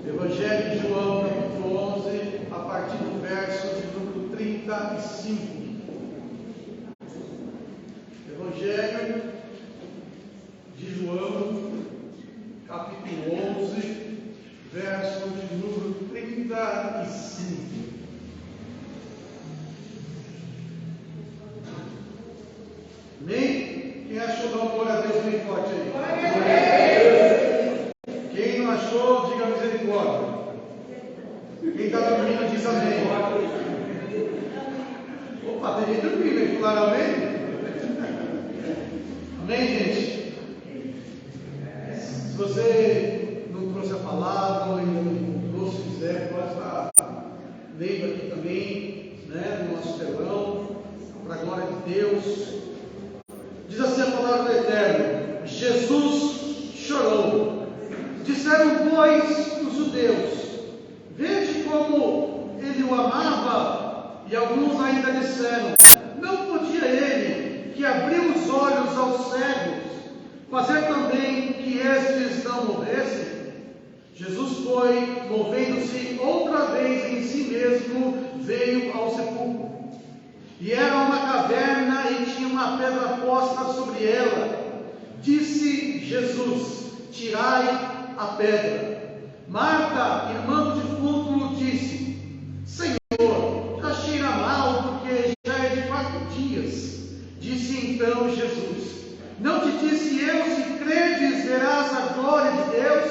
Evangelho de João, capítulo 11, a partir do verso de número 35. Evangelho de João, capítulo 11, verso de número 35. Amém? Quem achou, dá uma glória a Deus bem forte aí. Quem não achou, diga misericórdia. Quem está dormindo, diz amém. Opa, tem gente dormindo, hein? Falaram amém? Amém, gente? Se você não trouxe a palavra, ou ainda não trouxe, se quiser, pode estar lendo aqui também, né, no nosso telão, para a glória de Deus. Diz assim a palavra do Eterno: Jesus chorou. Disseram, pois, os judeus: vede como ele o amava. E alguns ainda disseram: não podia ele, que abriu os olhos aos cegos, fazer também que estes não morressem? Jesus foi, movendo-se outra vez em si mesmo, veio ao sepulcro. E era uma caverna e tinha uma pedra posta sobre ela. Disse Jesus: tirai a pedra. Marta, irmã do defunto, disse: Senhor, já cheira mal, porque já é de 4 dias. Disse então Jesus: não te disse eu, se credes, verás a glória de Deus?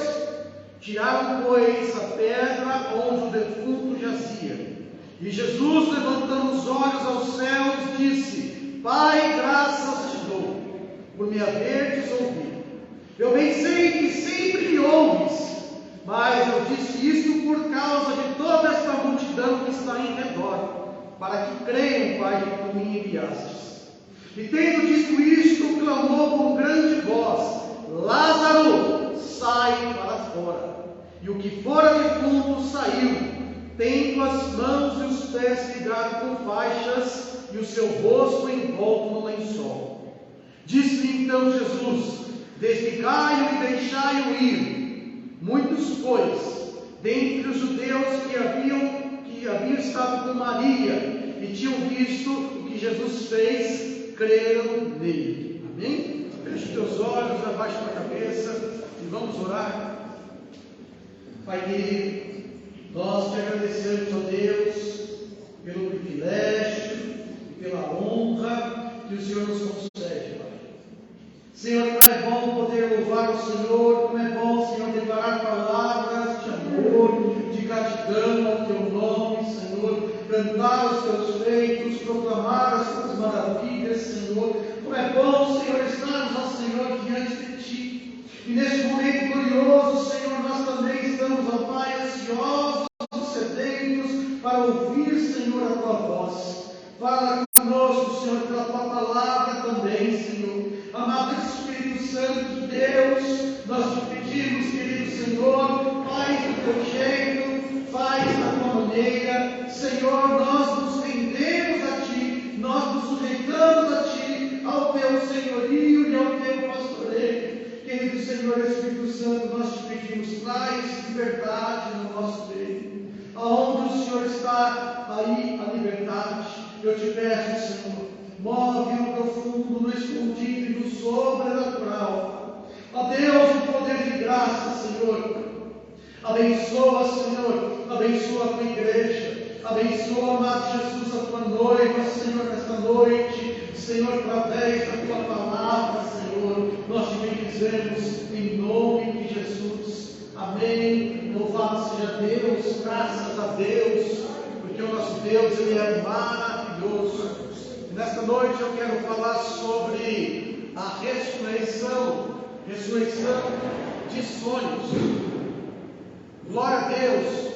Tiraram, pois, a pedra onde o defunto jazia. E Jesus, levantando os olhos aos céus, disse: Pai, graças te dou, por me haverdes ouvido. Eu bem sei que sempre me ouves, mas eu disse isto por causa de toda esta multidão que está em redor, para que creiam, Pai, que tu me enviastes. E tendo dito isto, clamou com grande voz: Lázaro, sai para fora. E o que fora defunto saiu, tendo as mãos e os pés ligados com faixas, e o seu rosto envolto no lençol. Disse-lhe então Jesus: desligai-o e deixai-o ir. Muitos, pois, dentre os judeus que haviam estado com Maria e tinham visto o que Jesus fez, creram nele. Amém? Feche os teus olhos, abaixa a cabeça e vamos orar. Pai querido, nós te agradecemos, ó Deus, pelo privilégio e pela honra que o Senhor nos concede, Pai. Senhor, como é bom poder louvar o Senhor, como é bom, Senhor, declarar palavras de amor, de gratidão ao teu nome, Senhor, cantar os teus feitos, proclamar as tuas maravilhas, Senhor. Como é bom, Senhor, estarmos, ó Senhor, diante de ti. E nesse momento glorioso, Senhor, nós também estamos, ó Pai, ansiosos, sedentos para ouvir, Senhor, a tua voz. Fala conosco, Senhor, pela tua palavra também, Senhor. Amado Espírito Santo de Deus, nós te pedimos, querido Senhor, faz do teu jeito, faz da tua maneira. Senhor, nós nos rendemos a ti, nós nos sujeitamos a ti, ao teu senhorio e ao teu pastoreio. Querido Senhor Espírito Santo, nós te pedimos, traz liberdade no nosso meio. Aonde o Senhor está, aí a liberdade. Eu te peço, Senhor, move no profundo, no escondido e no sobrenatural. Ó Deus, o poder de graça, Senhor. Abençoa, Senhor, abençoa a tua igreja. Abençoa, amado Jesus, a tua noiva, Senhor, nesta noite. Senhor, através da tua palavra, Senhor, nós te bendizemos em nome de Jesus. Amém. Louvado seja Deus, graças a Deus, porque o nosso Deus, Ele é maravilhoso. E nesta noite eu quero falar sobre a ressurreição de sonhos. Glória a Deus.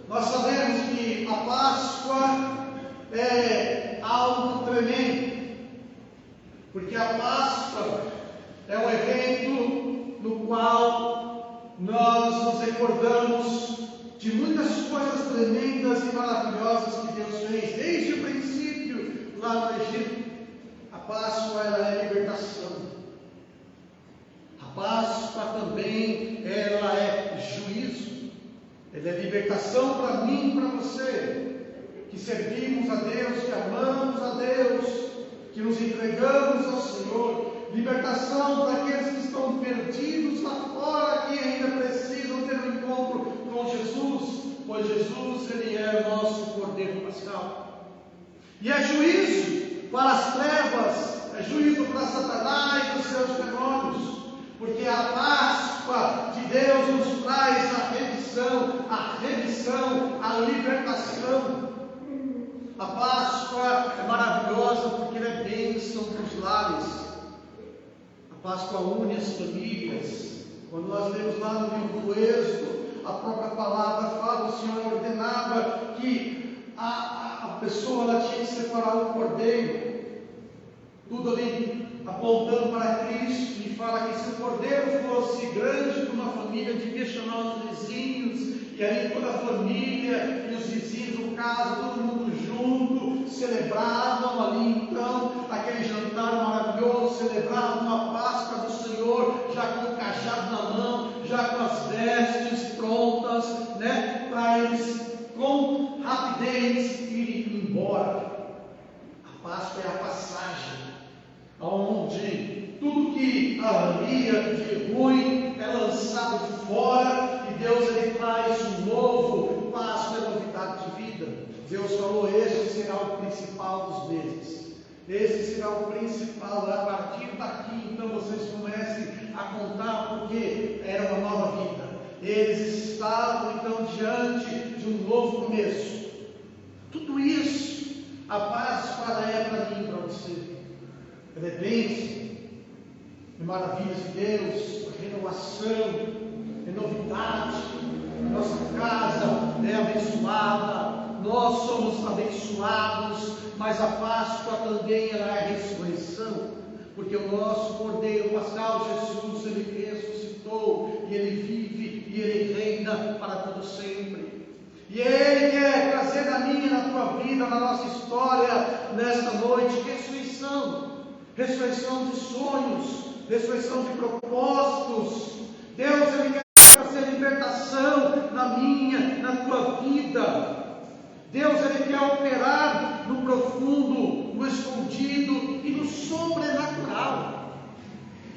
Nós sabemos que a Páscoa é algo tremendo, porque a Páscoa é um evento no qual nós nos recordamos de muitas coisas tremendas e maravilhosas que Deus fez desde o princípio lá no Egito. A Páscoa, ela é libertação. A Páscoa também, ela é juízo. Ele é libertação para mim e para você, que servimos a Deus, que amamos a Deus, que nos entregamos ao Senhor. Libertação para aqueles que estão perdidos lá fora, que ainda precisam ter um encontro com Jesus, pois Jesus, Ele é o nosso Cordeiro Pascal. E é juízo para as trevas, é juízo para Satanás e os seus demônios, porque a Páscoa de Deus nos traz a remissão, a libertação. A Páscoa é maravilhosa porque ela é bênção para os lares. A Páscoa une as famílias. Quando nós lemos lá no livro do Êxodo, a própria palavra fala, o Senhor ordenava que a pessoa ela tinha que separar o cordeiro, tudo ali apontando para Cristo, e fala que se o cordeiro fosse grande para uma família, devia chamar os vizinhos, e aí toda a família e os vizinhos, no caso, todo mundo junto, celebravam ali então aquele jantar maravilhoso, celebravam a Páscoa do Senhor, já com o cajado na mão, já com as vestes prontas, para eles com rapidez irem embora. A Páscoa é a passagem aonde tudo que havia de ruim é lançado de fora, e Deus ele traz um novo Páscoa, é novidade de vida. Deus falou: este será o principal dos meses, esse será o principal. A partir daqui então vocês comecem a contar, porque era uma nova vida. Eles estavam então diante de um novo começo. Tudo isso, a Páscoa é para mim e para você. Ela é bênção, é maravilhas de Deus, é renovação, é novidade. Nossa casa é abençoada, nós somos abençoados, mas a Páscoa também ela é ressurreição, porque o nosso Cordeiro Pascal, Jesus, ele ressuscitou, e ele vive, e ele reina para todo sempre. E Ele quer trazer na minha e na tua vida, na nossa história, nesta noite, ressurreição de sonhos, ressurreição de propósitos. Deus ele quer trazer libertação na minha, na tua vida. Deus ele quer operar no profundo, no escondido e no sobrenatural.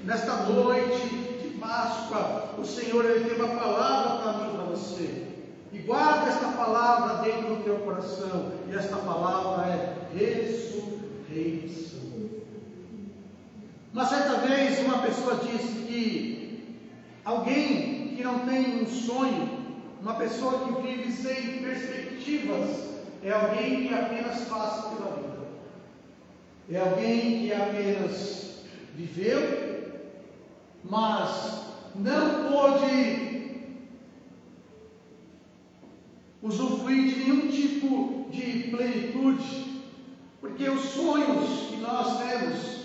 Nesta noite de Páscoa, o Senhor ele tem uma palavra para mim e para você. E guarda esta palavra dentro do teu coração. E esta palavra é ressurreição. Uma certa vez uma pessoa disse que alguém que não tem um sonho, uma pessoa que vive sem perspectivas, é alguém que apenas passa pela vida. É alguém que apenas viveu, mas não pôde usufruir de nenhum tipo de plenitude, porque os sonhos que nós temos,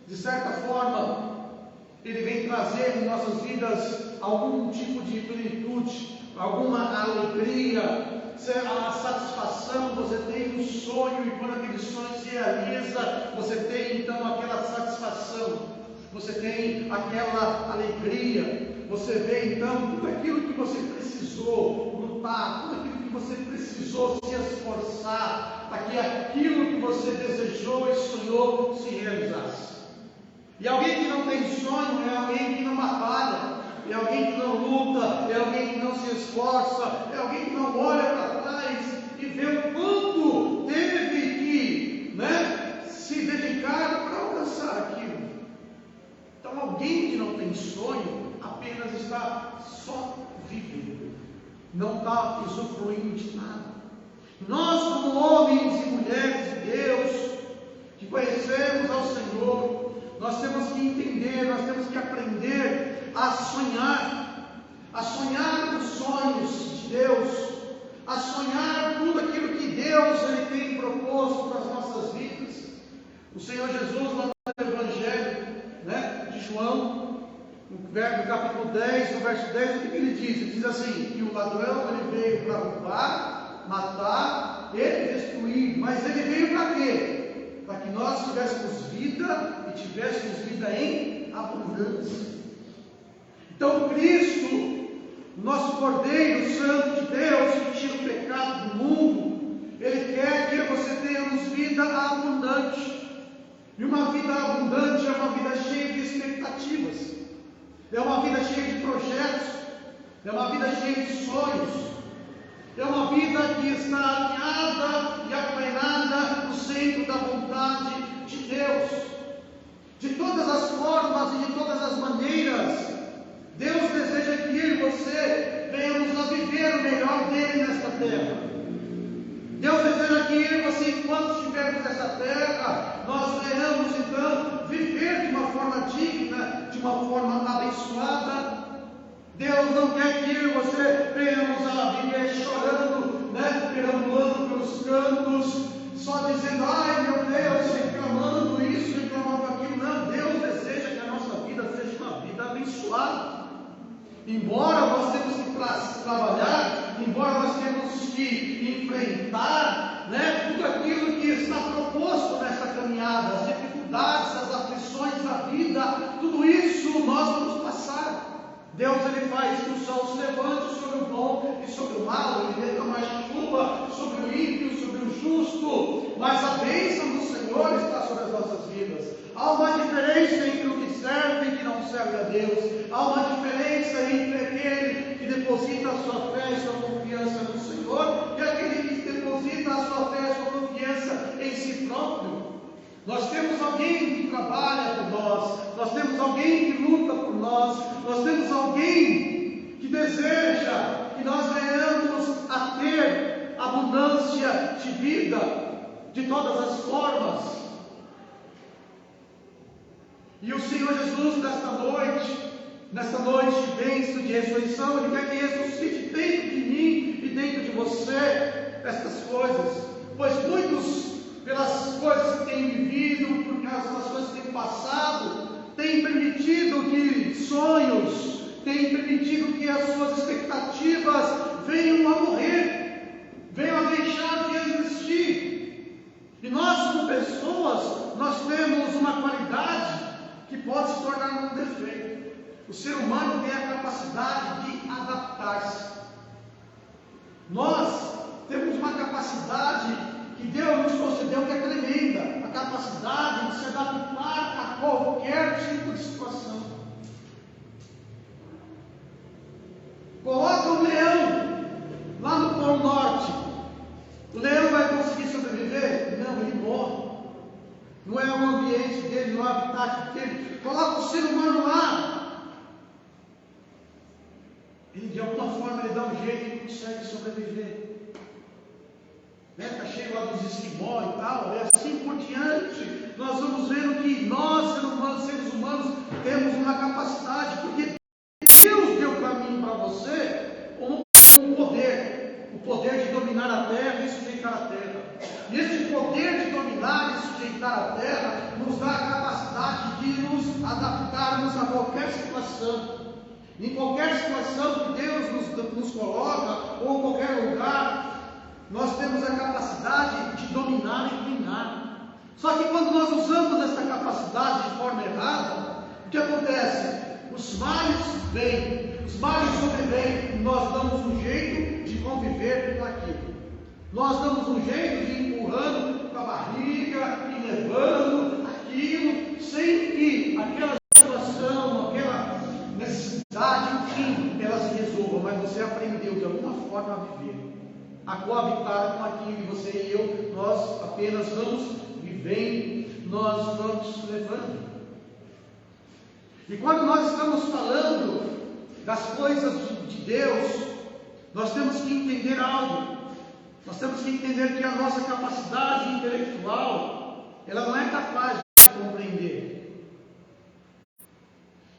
de certa forma, ele vem trazer em nossas vidas algum tipo de plenitude, alguma alegria, a satisfação. Você tem um sonho, e quando aquele sonho se realiza, você tem então aquela satisfação, você tem aquela alegria, você vê então tudo aquilo que você precisou lutar, tudo aquilo que você precisou se esforçar, para que aquilo que você desejou e sonhou se realizasse. E alguém que não tem sonho é alguém que não batalha, é alguém que não luta, é alguém que não se esforça, é alguém que não olha para trás e vê o quanto teve que se dedicar para alcançar aquilo. Então alguém que não tem sonho apenas está só vivendo, não está usufruindo de nada. Nós, como homens e mulheres de Deus, que conhecemos ao Senhor, nós temos que entender, nós temos que aprender a sonhar os sonhos de Deus, a sonhar tudo aquilo que Deus ele tem proposto para as nossas vidas. O Senhor Jesus, lá no Evangelho de João, no capítulo 10, no verso 10, o que ele diz? Ele diz assim, que o ladrão ele veio para roubar, matar e destruir, mas ele veio para quê? Para que nós tivéssemos vida e tivéssemos vida em abundância. Então Cristo, o nosso Cordeiro Santo de Deus, que tira o pecado do mundo, Ele quer que você tenhamos vida abundante. E uma vida abundante é uma vida cheia de expectativas, é uma vida cheia de projetos, é uma vida cheia de sonhos, é uma vida que está alinhada e apoiada no centro da vontade de Deus. De todas as formas e de todas as maneiras, Deus deseja que eu e você venhamos a viver o melhor dele nesta terra. Deus deseja que eu e você, enquanto estivermos nessa terra, nós venhamos então viver de uma forma digna, de uma forma abençoada. Deus não quer que eu e você venhamos a viver chorando, perambulando pelos cantos, só dizendo, ai meu Deus, reclamando isso, reclamando aquilo. Não, Deus deseja que a nossa vida seja uma vida abençoada. Embora nós temos que trabalhar, embora nós temos que enfrentar tudo aquilo que está proposto nessa caminhada, as dificuldades, as aflições da vida, tudo isso nós vamos passar. Deus ele faz que o sol se levante sobre o bom e sobre o mal, ele deita mais chuva sobre o ímpio, sobre o justo, mas a bênção do Senhor está sobre as nossas vidas. Há uma diferença entre o que serve e o que não serve a Deus. Há uma diferença entre aquele que deposita a sua fé e sua confiança no Senhor e aquele que deposita a sua fé e a sua confiança em si próprio. Nós temos alguém que trabalha por nós temos alguém que luta por nós temos alguém que deseja que nós venhamos a ter abundância de vida de todas as formas. E o Senhor Jesus, nesta noite de bênção, de ressurreição, Ele quer que ressuscite dentro de mim e dentro de você estas coisas, pois muitos, pelas coisas que têm vivido, por causa das coisas que têm passado, têm permitido que sonhos, têm permitido que as suas expectativas venham a morrer, venham a deixar de existir. E nós, como pessoas, nós temos uma qualidade que pode se tornar um defeito. O ser humano tem a capacidade de adaptar-se. Nós temos uma capacidade que Deus nos concedeu que é tremenda, a capacidade de se adaptar a qualquer tipo de situação. Coloca um leão lá no Polo Norte, o leão vai conseguir sobreviver? Não, ele morre. Não é o ambiente dele, não é o habitat dele. Coloca o ser humano lá, ele de alguma forma ele dá um jeito e consegue sobreviver. Está cheio lá dos esquimó e tal, assim por diante. Nós vamos ver que nós, seres humanos, temos uma capacidade, porque Deus deu para mim e para você um poder, o poder de dominar a terra e sujeitar a terra. E esse poder de dominar e sujeitar a terra nos dá a capacidade de nos adaptarmos a qualquer situação. Em qualquer situação que Deus nos coloca, ou em qualquer lugar, nós temos a capacidade de dominar e reinar. Só que quando nós usamos essa capacidade de forma errada, o que acontece? Os males vêm, os males sobrevêm, e nós damos um jeito de conviver com aquilo. Nós damos um jeito de ir empurrando com a barriga e levando aquilo, sem que aquela situação, aquela necessidade, enfim, ela se resolva, mas você aprendeu de alguma forma a viver, a coabitar com aquilo, e você e eu, nós apenas vamos vivendo, nós vamos levando. E quando nós estamos falando das coisas de Deus, nós temos que entender algo. Nós temos que entender que a nossa capacidade intelectual, ela não é capaz de compreender.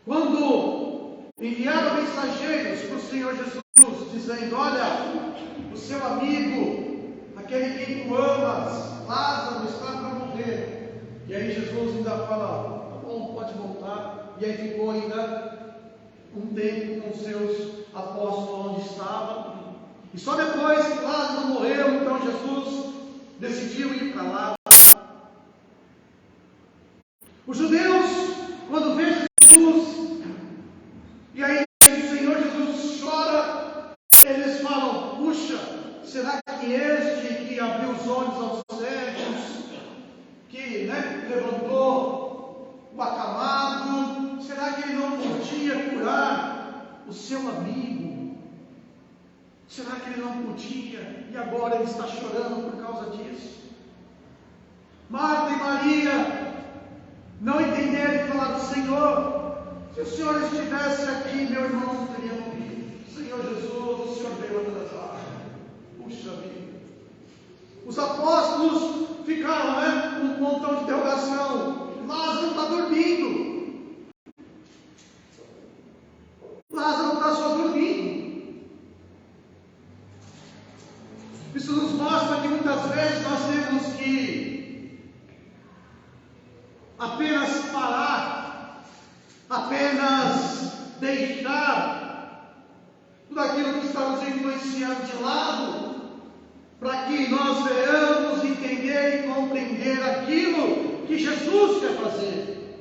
Quando enviaram mensageiros para o Senhor Jesus, dizendo, olha, o seu amigo, aquele que tu amas, Lázaro, está para morrer. E aí Jesus ainda fala, tá bom, pode voltar. E aí ficou ainda um tempo com os seus apóstolos onde estava. E só depois que Lázaro morreu, então Jesus decidiu ir para lá. Os judeus, quando vê Jesus, e aí o Senhor Jesus chora, os olhos aos cegos, que levantou o acamado, será que ele não podia curar o seu amigo? Será que ele não podia? E agora ele está chorando por causa disso. Marta e Maria não entenderam e falaram: Senhor, se o Senhor estivesse aqui, meu irmão não teria morrido. Senhor Jesus, o Senhor veio a Lázaro. Puxa vida. Os apóstolos ficaram, um montão de interrogação. Lázaro está dormindo. Lázaro está só dormindo. Isso nos mostra que muitas vezes nós temos que apenas parar, apenas deixar tudo aquilo que está nos influenciando de lado, para que nós venhamos entender e compreender aquilo que Jesus quer fazer,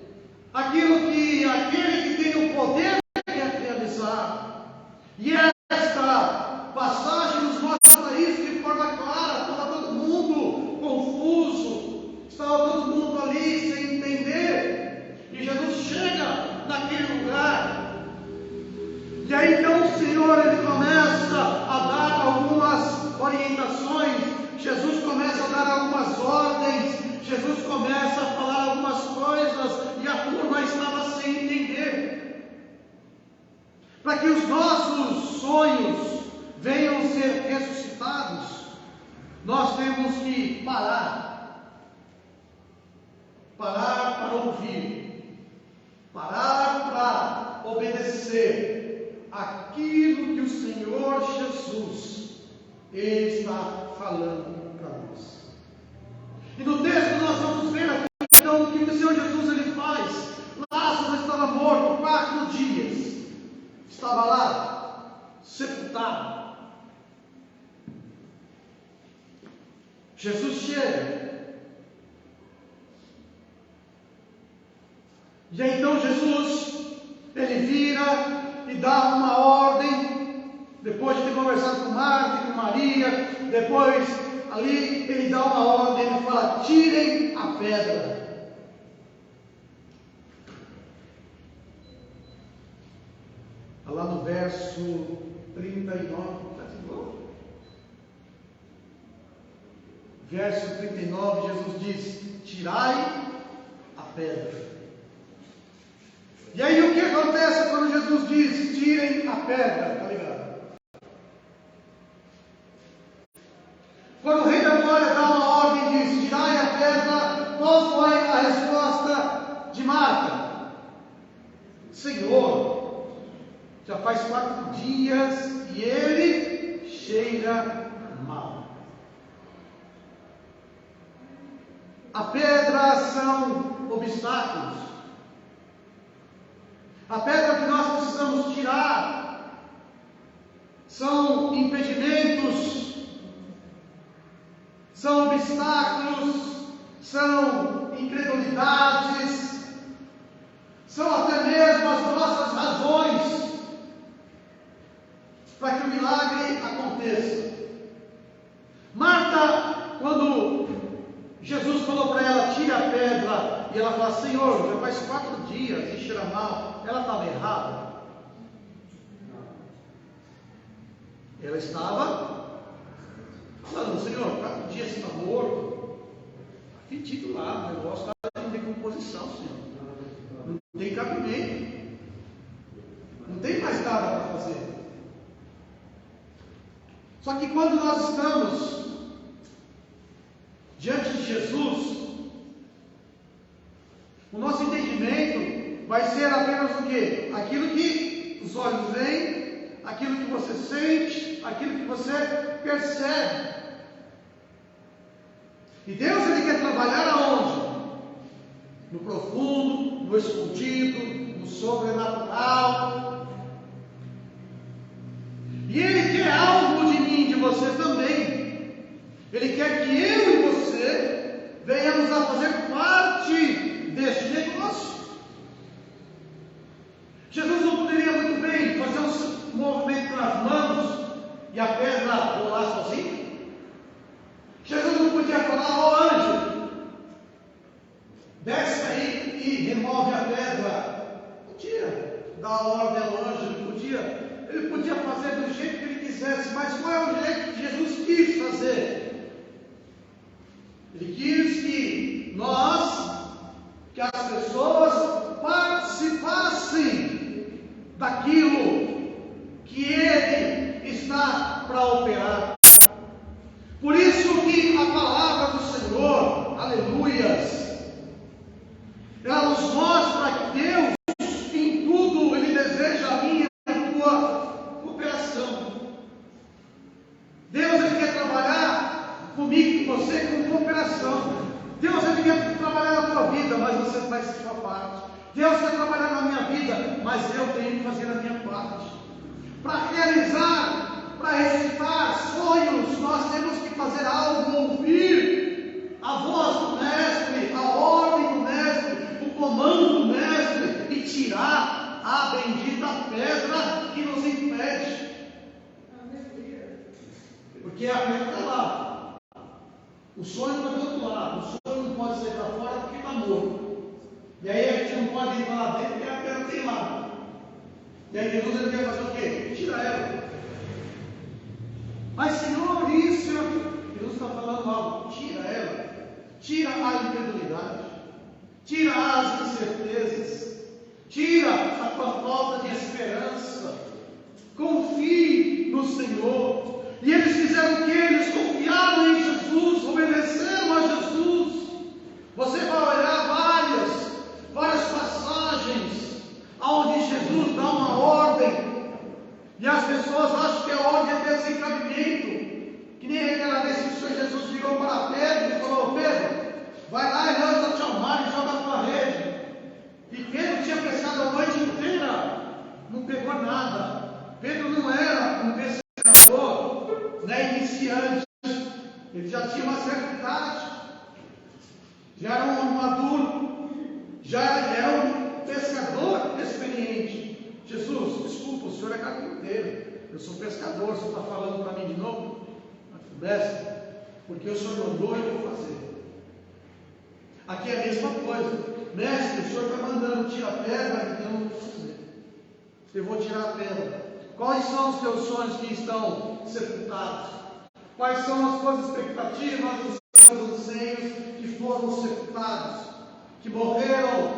aquilo que aquele que tem o poder quer realizar. E esta passagem nos mostra isso de forma clara. Estava todo mundo confuso, estava todo mundo ali sem entender, e Jesus chega naquele lugar, e aí então o Senhor ele começa a dar algumas orientações, Jesus começa a dar algumas ordens, Jesus começa a falar algumas coisas, e a turma estava sem entender. Para que os nossos sonhos venham ser ressuscitados, nós temos que parar para ouvir, parar para obedecer aquilo que o Senhor Jesus está falando para nós. E no texto nós vamos ver aqui então o que o Senhor Jesus ele faz. Lázaro estava morto 4 dias, estava lá sepultado. Jesus chega, e aí então Jesus ele vira e dá uma ordem, depois de ter conversado com Marta e com Maria, depois ali ele dá uma ordem, ele fala: tirem a pedra. Lá no verso 39, verso 39, Jesus diz: tirai a pedra. E aí o que acontece quando Jesus diz: tirem a pedra? Está ligado? Quando o rei da glória dá uma ordem e diz: tirai a pedra, qual foi a resposta de Marta? Senhor, já faz 4 dias e ele cheira mal. A pedra são obstáculos. A pedra que nós precisamos tirar são impedimentos, são obstáculos, são incredulidades, são até mesmo as nossas razões para que o milagre aconteça. Marta, quando Jesus falou para ela: tire a pedra, e ela fala: Senhor, já faz 4 dias e cheira mal. Ela estava errada? Ela estava falando: Senhor, 4 dias está morto, está fedido lá, o negócio está em decomposição, Senhor, não tem cabimento, não tem mais nada para fazer. Só que quando nós estamos diante de Jesus, o nosso entendimento vai ser apenas o quê? Aquilo que os olhos veem, aquilo que você sente, aquilo que você percebe. E Deus ele quer trabalhar aonde? No profundo, no escondido, no sobrenatural. E Ele quer algo de mim, de você também. Ele quer que eu e você venhamos a fazer parte deste negócio. Jesus não poderia muito bem fazer um movimento nas mãos e a pedra rolar sozinha? Jesus não fizesse, mas qual é o jeito que Jesus quis fazer? Ele quis que as pessoas participassem daquilo que Ele está para operar. Por isso que a palavra do Senhor, aleluias, ela nos mostra que Deus, em tudo, Ele deseja a minha e a tua cooperação. Deus, Ele quer trabalhar comigo, com você, com cooperação. Deus, Ele quer trabalhar na tua vida, mas você faz a sua parte. Deus quer trabalhar na minha vida, mas eu tenho que fazer a minha parte. Para realizar, para executar sonhos, nós temos que fazer algo, ouvir a voz do Mestre, a ordem do Mestre, o comando do Mestre, e tirar a bendita pedra que nos impede. Porque a pedra está lá, o sonho está do outro lado, o sonho não pode sair para fora porque está morto. E aí a gente não pode ir para lá dentro porque a pedra tem lá. E aí Jesus, Ele quer fazer o quê? Tira ela. Mas Senhor, isso, Jesus está falando algo, tira ela, tira a incredulidade, tira as incertezas, tira a tua falta de esperança, confie no Senhor. E eles fizeram o que? Eles confiaram em Jesus, obedeceram a Jesus. Você vai olhar várias passagens onde Jesus dá uma ordem, e as pessoas acham que a ordem é desencabimento, que nem aquela vez que o Senhor Jesus virou para Pedro e falou: Pedro, vai lá e lança-te ao mar e joga a tua rede. E Pedro tinha pescado a noite inteira, não pegou nada. Pedro não era um pescador, iniciante, ele já tinha uma certa idade, já era um maduro, já era um pescador experiente. Jesus, desculpa, o senhor é carpinteiro, eu sou pescador, você está falando para mim de novo? Mestre, porque o senhor mandou, eu vou fazer. Aqui é a mesma coisa. Mestre, o senhor está mandando tirar a pedra, então eu vou fazer. Eu vou tirar a pedra. Quais são os teus sonhos que estão sepultados? Quais são as tuas expectativas, os teus anseios que foram sepultados? Que morreram,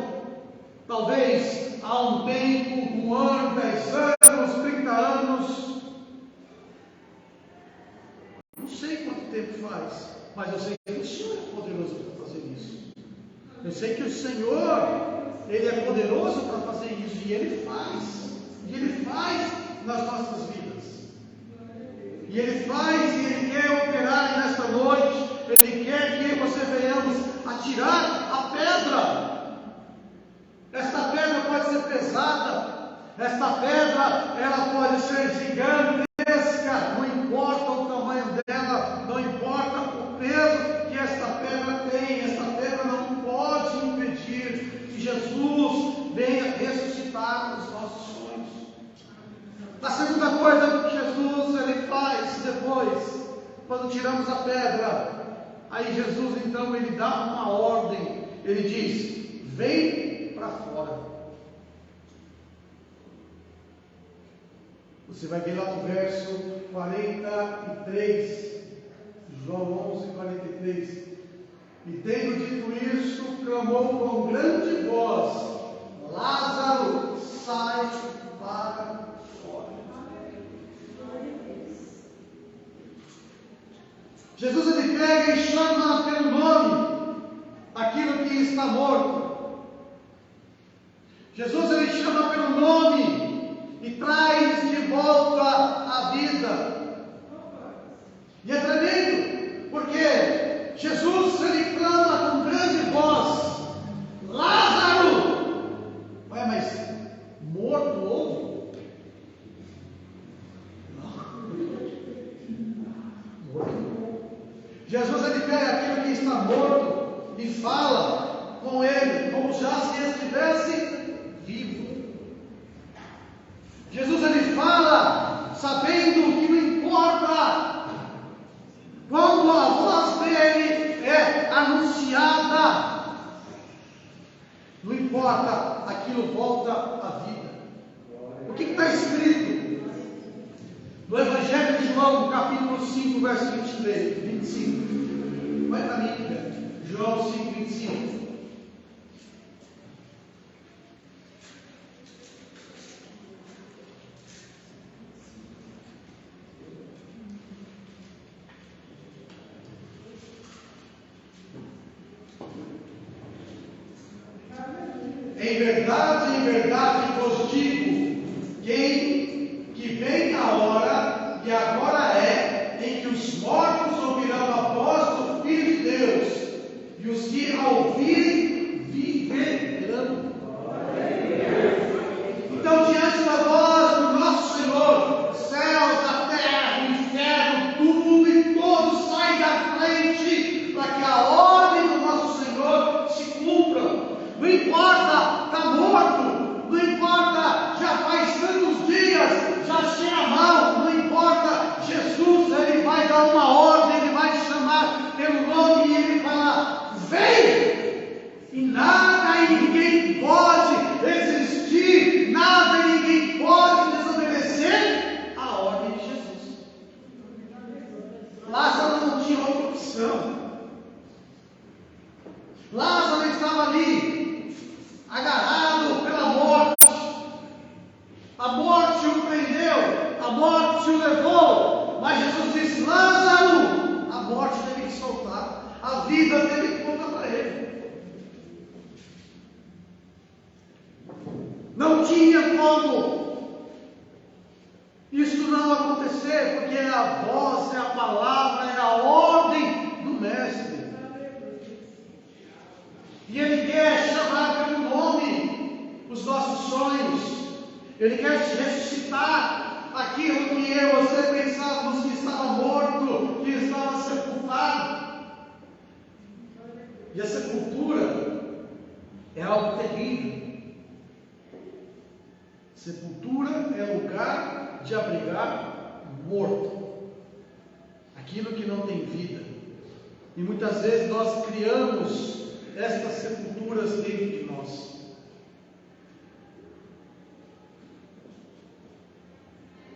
talvez, há um tempo, 1 ano, 10 anos, 30 anos. Não sei quanto tempo faz, mas eu sei que o Senhor é poderoso para fazer isso. Eu sei que o Senhor, Ele é poderoso para fazer isso, e Ele faz nas nossas vidas. E Ele faz, e Ele quer operar nesta noite. Ele quer que você venhamos a tirar a pedra. Esta pedra pode ser pesada, esta pedra, ela pode ser gigantesca, não importa o tamanho dela, não importa o peso que esta pedra tem, esta pedra não pode impedir que Jesus venha ressuscitar os nossos sonhos. A segunda coisa que Jesus Ele faz depois, quando tiramos a pedra, aí Jesus então Ele dá uma ordem, Ele diz: vem para fora. Você vai ver lá no verso 43, João 11, 43. E tendo dito isso, clamou com grande voz: Lázaro, sai para fora. Jesus Ele pega e chama pelo nome aquilo que está morto. Jesus Ele chama pelo nome e traz de volta a vida. E é tremendo, porque Jesus Ele clama com grande voz: Lázaro! Ué, mas morto ouve? Jesus Ele pega aquilo que está morto e fala com ele como já se estivesse vivo. Jesus Ele fala sabendo que não importa quando a voz dele é anunciada, não importa, aquilo volta à vida. O que está escrito? No Evangelho de João, capítulo 5, verso 25. Vai para mim, João 5, 25. Em verdade vos digo, que vem a hora, e agora é, em que os mortos ouvirão a voz do Filho de Deus, e os que a ouvirem viverão. Então, diante da voz do nosso Senhor, céus, a terra, o inferno, tudo e todos saem da frente para que a ordem do nosso Senhor se cumpra. Não importa, está morto, não importa, já faz tantos dias, já cheira mal, não importa, Jesus, ele vai dar uma ordem, ele vai chamar pelo nome e ele fala, vem! E nada e ninguém pode resistir, nada e ninguém pode desobedecer à ordem de Jesus. Lázaro não tinha outra opção. Lázaro estava ali, agarrado pela morte. A morte o prendeu, a morte o levou, mas Jesus disse, Lázaro, a morte teve que soltar, a vida teve que voltar para ele. Não tinha como isso não acontecer, porque é a voz, é a palavra, é a ordem do Mestre. E Ele quer chamar pelo nome os nossos sonhos. Ele quer ressuscitar aquilo que eu e você pensávamos que estava morto, que estava sepultado. E a sepultura é algo terrível. Sepultura é lugar de abrigar morto, aquilo que não tem vida. E muitas vezes nós criamos estas sepulturas dentro de nós.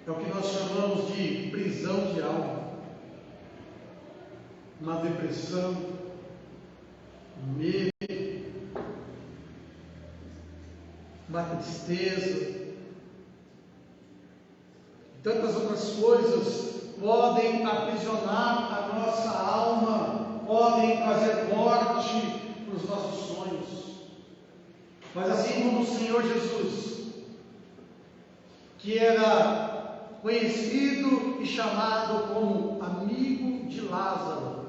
É o que nós chamamos de prisão de alma, uma depressão, um medo, uma tristeza, tantas outras coisas podem aprisionar a nossa alma, podem trazer morte para os nossos sonhos. Mas assim como o Senhor Jesus, que era conhecido e chamado como amigo de Lázaro,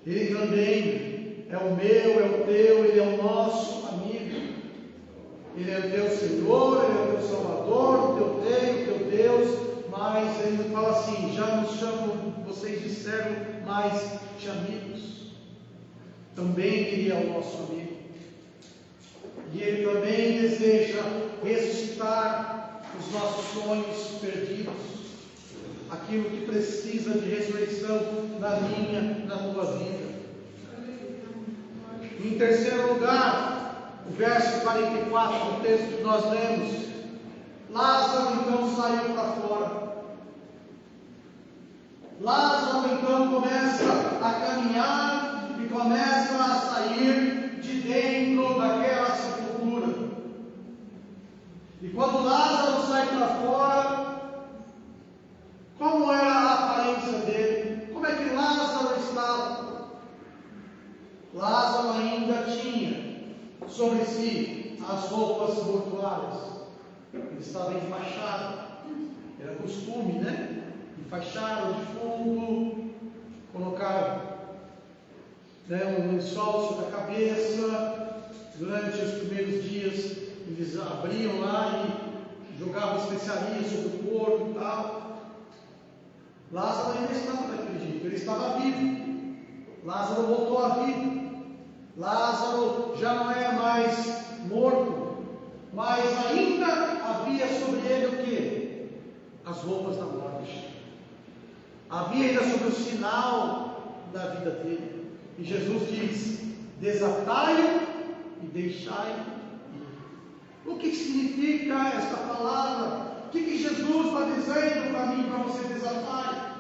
Ele também é o meu, é o teu, Ele é o nosso amigo. Ele é o teu Senhor, Ele é o teu Salvador, o teu Rei, o teu Deus. Mas Ele fala assim, já nos chamam, vocês disseram, mais de amigos. Também Ele é o nosso amigo. E Ele também deseja ressuscitar os nossos sonhos perdidos, aquilo que precisa de ressurreição na minha, na tua vida. Em terceiro lugar, o verso 44 do texto que nós lemos, Lázaro então saiu para fora. Lázaro então começa a caminhar e começa a sair de dentro daquela sepultura. E quando Lázaro sai para fora, como era a aparência dele? Como é que Lázaro estava? Lázaro ainda tinha sobre si as roupas mortuárias. Ele estava enfaixado. Era costume, né? Enfaixar o defunto, colocar um lençol sobre a cabeça. Durante os primeiros dias, eles abriam lá e jogavam especiarias sobre o corpo e tal. Lázaro ainda estava daquele jeito, ele estava vivo. Lázaro voltou à vida. Lázaro já não é mais morto, mas ainda havia sobre ele o que? As roupas da morte. Havia ainda sobre o sinal da vida dele. E Jesus diz: desatai-o e deixai ir. O que significa esta palavra? O que Jesus está dizendo para mim, para você desatar?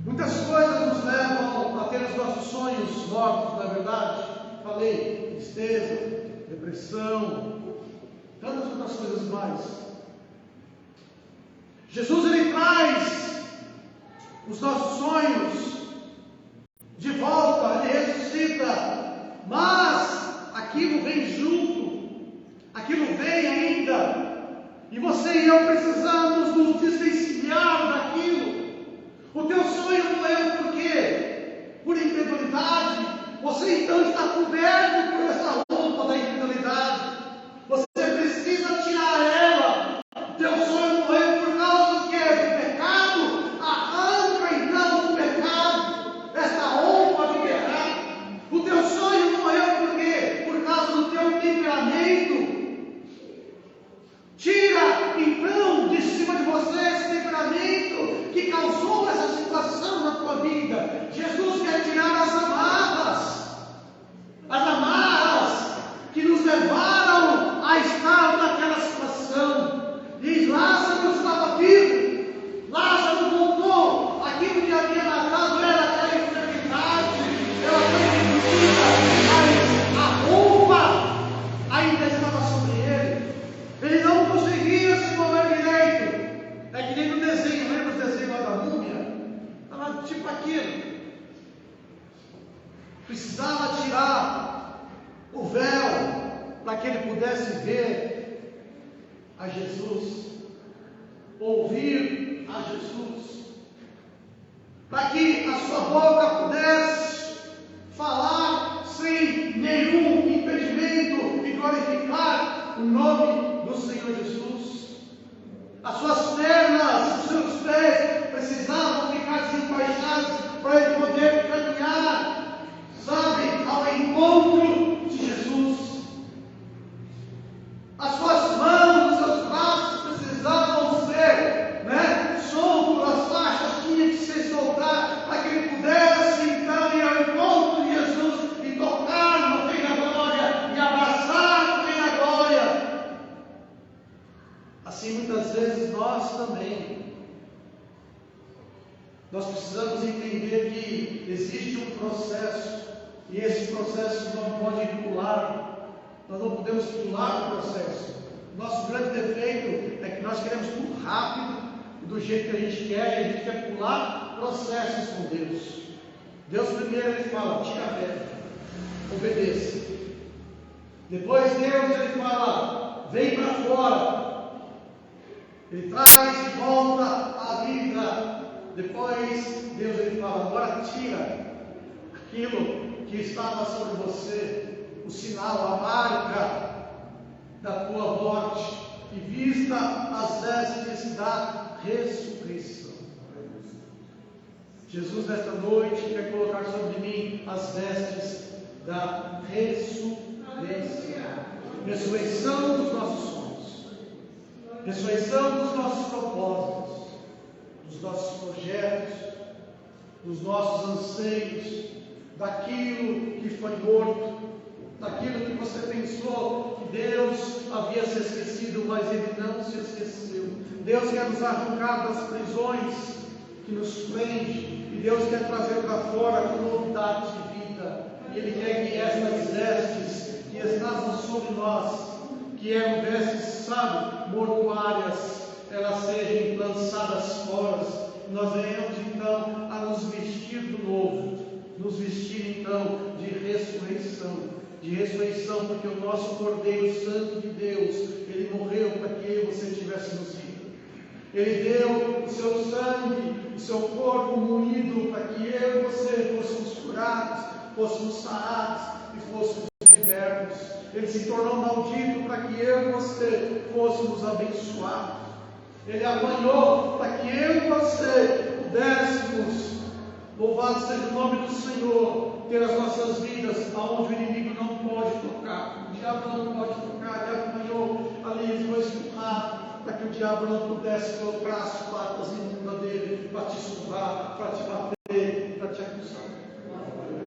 Muitas coisas nos levam a ter os nossos sonhos mortos, na verdade. Falei, tristeza, depressão, tantas outras coisas mais. Jesus, ele traz os nossos sonhos de volta, ele ressuscita, mas aquilo vem junto, aquilo vem ainda, e você e eu precisamos nos desvencilhar daquilo. O teu sonho morreu por quê? Por incredulidade. Você então está coberto por essa roupa da incredulidade. Você precisa tirar ela. O teu sonho morreu por causa do quê? Do pecado. Arranca então o pecado, essa roupa de pecado. O teu sonho morreu por quê? Por causa do teu temperamento. Tira então de cima de você esse temperamento que causou essa situação na tua vida. Jesus quer tirar as amarras que nos levaram a estar naquela situação. Diz: Lázaro estava vivo, Lázaro voltou, aquilo que havia matado era aquela enfermidade, ela foi reduzida, mas a roupa ainda estava sobre ele. Ele não conseguia se mover direito. É que nem no desenho, lembra o desenho lá da múmia? Estava tipo aquilo. Precisava tirar o véu para que ele pudesse ver a Jesus, ouvir a Jesus, para que a sua boca pudesse falar sem nenhum impedimento e glorificar o nome do Senhor Jesus. As suas pernas, os seus pés precisavam ficar desencaixados para ele poder caminhar, sabe, ao encontro de Jesus. As suas mãos, os seus braços precisavam ser, soltos, as faixas tinham que se soltar para que ele pudesse então ir ao encontro de Jesus e tocar no Rei da Glória e abraçar o Rei da Glória. Assim, muitas vezes nós também. Nós precisamos entender que existe um processo, e esse processo não pode pular. Nós não podemos pular o processo. Nosso grande defeito é que nós queremos tudo rápido, do jeito que a gente quer, e a gente quer pular processos com Deus. Deus primeiro ele fala: tira a pedra, obedeça. Depois Deus ele fala: vem para fora. Ele traz de volta a vida. Depois Deus ele fala: agora tira aquilo que estava sobre você, o sinal, a marca da tua morte, e vista as vestes da ressurreição. Jesus nesta noite quer colocar sobre mim as vestes da ressurreição. Ressurreição dos nossos sonhos, ressurreição dos nossos propósitos, dos nossos projetos, dos nossos anseios, daquilo que foi morto, daquilo que você pensou que Deus havia se esquecido, mas Ele não se esqueceu. Deus quer nos arrancar das prisões que nos prende, e Deus quer trazer para fora com novidade de vida, e Ele quer que estas vestes que estavam sobre nós, que eram vestes, sabe, mortuárias, elas sejam lançadas fora. Nós venhamos então a nos vestir do novo, nos vestir então de ressurreição, porque o nosso Cordeiro Santo de Deus, ele morreu para que eu e você tivéssemos vida. Ele deu o seu sangue, o seu corpo moído, para que eu e você fôssemos curados, fôssemos sarados e fôssemos libertos. Ele se tornou maldito para que eu e você fôssemos abençoados. Ele apanhou para que eu e você pudéssemos, louvado seja o nome do Senhor, ter as nossas vidas aonde o inimigo não pode tocar, o diabo não pode tocar. Ele apanhou ali, foi espurrado, para que o diabo não pudesse colocar as patas imundas dele, para te surrar, para te bater, para te acusar.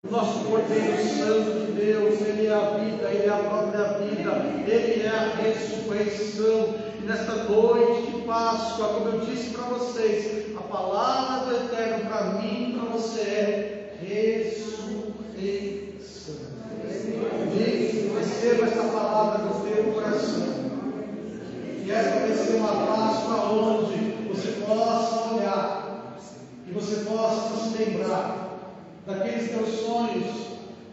O nosso Cordeiro Santo de Deus, Ele é a vida, Ele é a própria vida, Ele é a ressurreição. E nesta noite de Páscoa, como eu disse para vocês, a palavra do Eterno para mim e para você é ressurreição. Receba esta palavra no teu coração. Que esta vai ser uma Páscoa onde você possa olhar e você possa se lembrar daqueles teus sonhos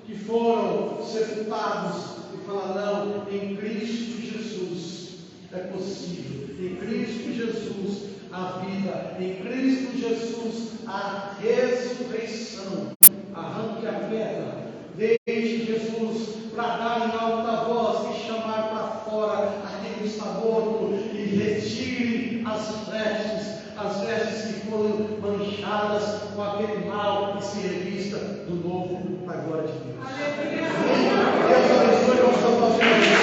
que foram sepultados e falar: não, em Cristo Jesus é possível, em Cristo Jesus a vida, em Cristo Jesus a ressurreição. Arranque a pedra, deixe Jesus bradar em alta voz e chamar para fora aquele que está morto e retire as vestes que foram manchadas com aquele mal e se revista do novo para a glória de Deus. Deus abençoe, vamos